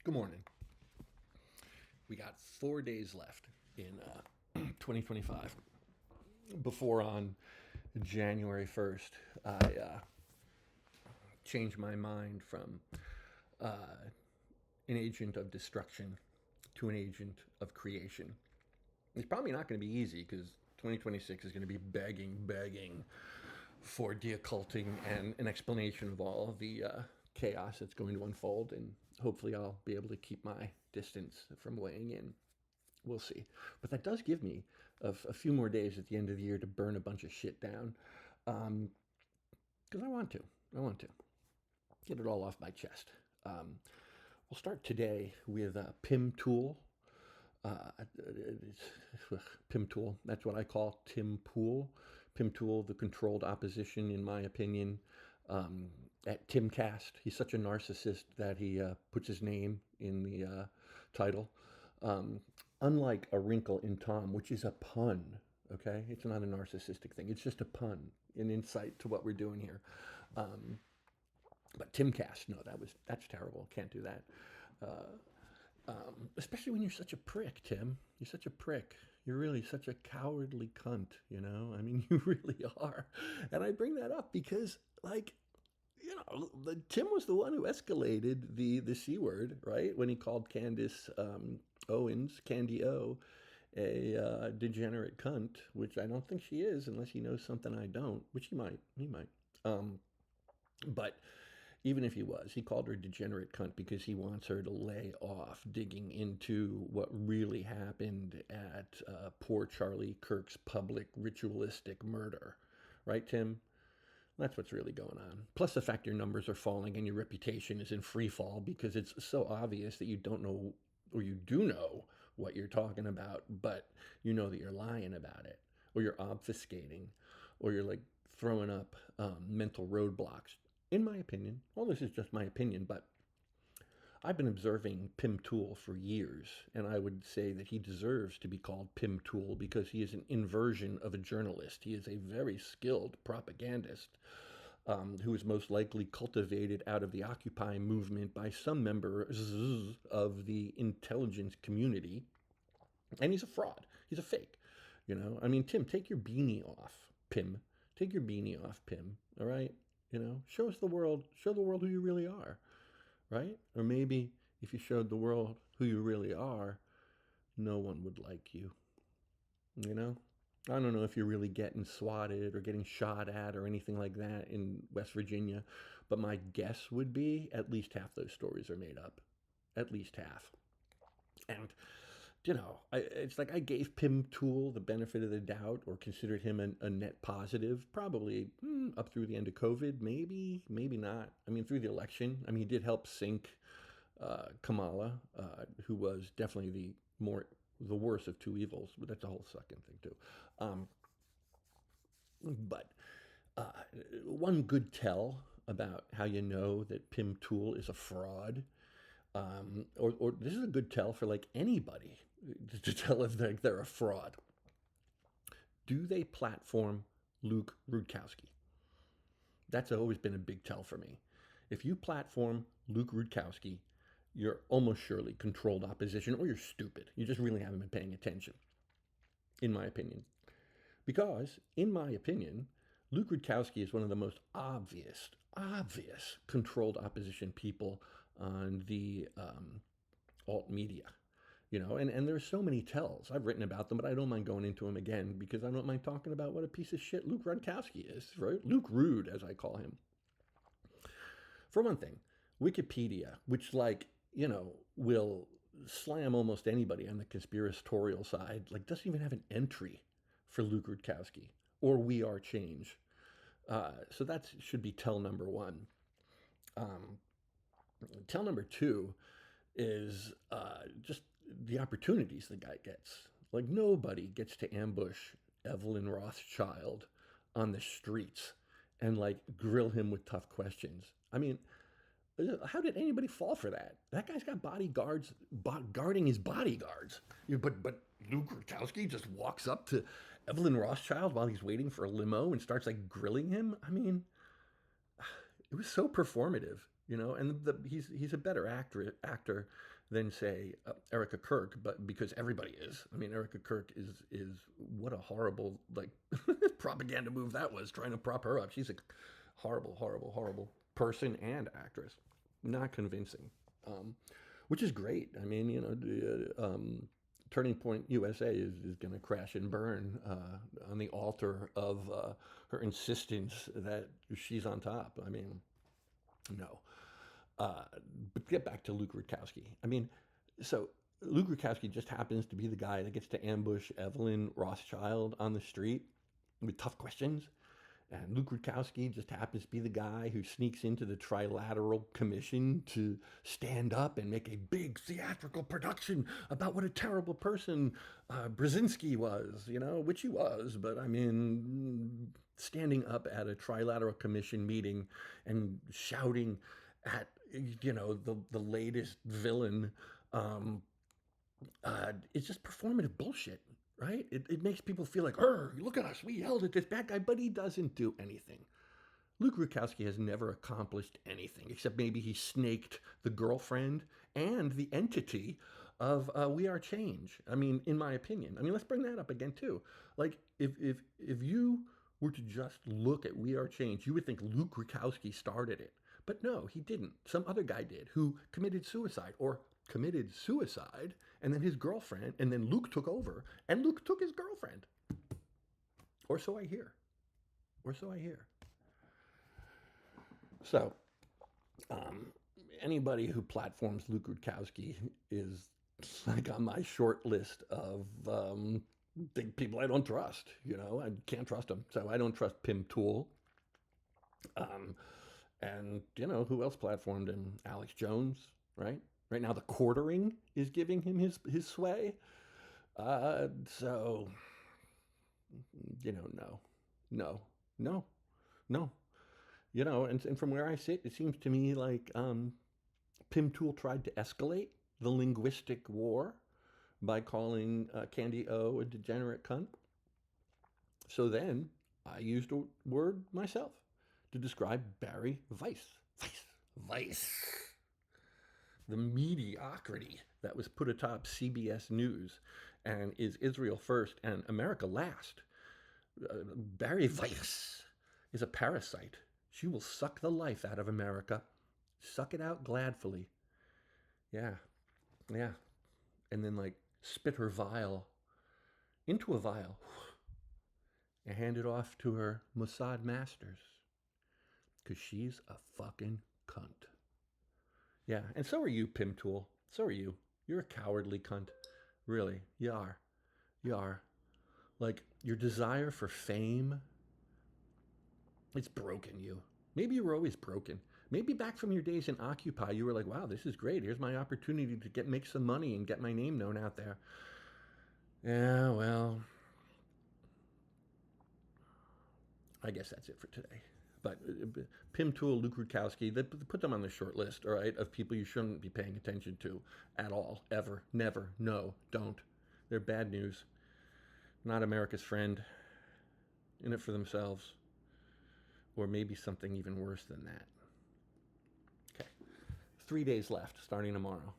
Good morning. We got 4 days left in 2025 before on January 1st I change my mind from an agent of destruction to an agent of creation. It's probably not going to be easy because 2026 is going to be begging for deocculting and an explanation of all the chaos that's going to unfold. And hopefully, I'll be able to keep my distance from weighing in. We'll see. But that does give me a few more days at the end of the year to burn a bunch of shit down. Because I want to. I want to get it all off my chest. We'll start today with Pim Tool. Pim Tool. That's what I call Tim Pool. Pim Tool, the controlled opposition, in my opinion, at Timcast. He's such a narcissist that he puts his name in the title. Unlike a Wrinkle in Tom, which is a pun. Okay, it's not a narcissistic thing. It's just a pun, an insight to what we're doing here. But Timcast, no, that's terrible. Can't do that. Especially when you're such a prick, Tim. You're such a prick. You're really such a cowardly cunt, you know? I mean, you really are. And I bring that up because, like, you know, Tim was the one who escalated the C word, right? When he called Candace Owens, Candy O, a degenerate cunt, which I don't think she is unless he knows something I don't, which he might. He might. But even if he was, he called her a degenerate cunt because he wants her to lay off digging into what really happened at poor Charlie Kirk's public ritualistic murder. Right, Tim? That's what's really going on. Plus the fact your numbers are falling and your reputation is in free fall because it's so obvious that you don't know, or you do know what you're talking about, but you know that you're lying about it, or you're obfuscating, or you're like throwing up mental roadblocks. In my opinion, well, this is just my opinion, but I've been observing Pim Tool for years, and I would say that he deserves to be called Pim Tool because he is an inversion of a journalist. He is a very skilled propagandist who is most likely cultivated out of the Occupy movement by some members of the intelligence community, and he's a fraud. He's a fake. You know, I mean, Tim, take your beanie off, Pim. Take your beanie off, Pim. All right. You know, show the world who you really are, right? Or maybe if you showed the world who you really are, no one would like you, you know? I don't know if you're really getting swatted or getting shot at or anything like that in West Virginia, but my guess would be at least half those stories are made up. At least half. And you know, it's like I gave Pim Tool the benefit of the doubt or considered him a net positive, probably up through the end of COVID, maybe not. I mean, through the election. I mean, he did help sink Kamala, who was definitely the worst of two evils, but that's a whole second thing, too. But one good tell about how you know that Pim Tool is a fraud or this is a good tell for like anybody to tell if they're a fraud. Do they platform Luke Rudkowski? That's always been a big tell for me. If you platform Luke Rudkowski, you're almost surely controlled opposition or you're stupid. You just really haven't been paying attention, in my opinion. Because, in my opinion, Luke Rudkowski is one of the most obvious controlled opposition people on the alt media. You know, and there's so many tells. I've written about them, but I don't mind going into them again because I don't mind talking about what a piece of shit Luke Rudkowski is, right? Luke Rude, as I call him. For one thing, Wikipedia, which like, you know, will slam almost anybody on the conspiratorial side, like doesn't even have an entry for Luke Rudkowski or We Are Change. So that should be tell number one. Tell number two is just the opportunities the guy gets. Like nobody gets to ambush Evelyn Rothschild on the streets and like grill him with tough questions. I mean, how did anybody fall for that? That guy's got bodyguards guarding his bodyguards. But Luke Rudkowski just walks up to Evelyn Rothschild while he's waiting for a limo and starts like grilling him. I mean, It was so performative, you know, and he's a better actor than say Erica Kirk, but because everybody is. I mean, Erica Kirk is what a horrible like propaganda move that was, trying to prop her up. She's a horrible, horrible, horrible person and actress. Not convincing, which is great. I mean, you know, Turning Point USA is going to crash and burn on the altar of her insistence that she's on top. I mean, no. But get back to Luke Rutkowski. I mean, so Luke Rutkowski just happens to be the guy that gets to ambush Evelyn Rothschild on the street with tough questions. And Luke Rutkowski just happens to be the guy who sneaks into the Trilateral Commission to stand up and make a big theatrical production about what a terrible person Brzezinski was, you know, which he was. But I mean, standing up at a Trilateral Commission meeting and shouting at, you know, the latest villain, it's just performative bullshit, right? It makes people feel like, look at us, we yelled at this bad guy, but he doesn't do anything. Luke Rutkowski has never accomplished anything except maybe he snaked the girlfriend and the entity of We Are Change. I mean, in my opinion. I mean, let's bring that up again too. Like, if you were to just look at We Are Change, you would think Luke Rutkowski started it. But no, he didn't. Some other guy did who committed suicide and then his girlfriend, and then Luke took over, and Luke took his girlfriend. Or so I hear. So, anybody who platforms Luke Rutkowski is like on my short list of people I don't trust. You know, I can't trust them. So I don't trust Pim Tool. And, you know, who else platformed him? Alex Jones, right? Right now, the quartering is giving him his sway. So, you know, no. You know, and from where I sit, it seems to me like Pim Tool tried to escalate the linguistic war by calling Candy O a degenerate cunt. So then I used a word myself to describe Barry Weiss. Weiss. The mediocrity that was put atop CBS News and is Israel first and America last. Barry Weiss is a parasite. She will suck the life out of America. Suck it out gladfully. Yeah. And then, like, spit her vial into a vial and hand it off to her Mossad masters. Because she's a fucking cunt. Yeah, and so are you, Pim Tool. So are you. You're a cowardly cunt. Really, you are. Like, your desire for fame, it's broken you. Maybe you were always broken. Maybe back from your days in Occupy, you were like, wow, this is great. Here's my opportunity to make some money and get my name known out there. Yeah, well, I guess that's it for today. But Pim Tool, Luke Rutkowski, they put them on the short list, all right, of people you shouldn't be paying attention to at all, ever, never, no, don't. They're bad news. Not America's friend. In it for themselves. Or maybe something even worse than that. Okay. 3 days left, starting tomorrow.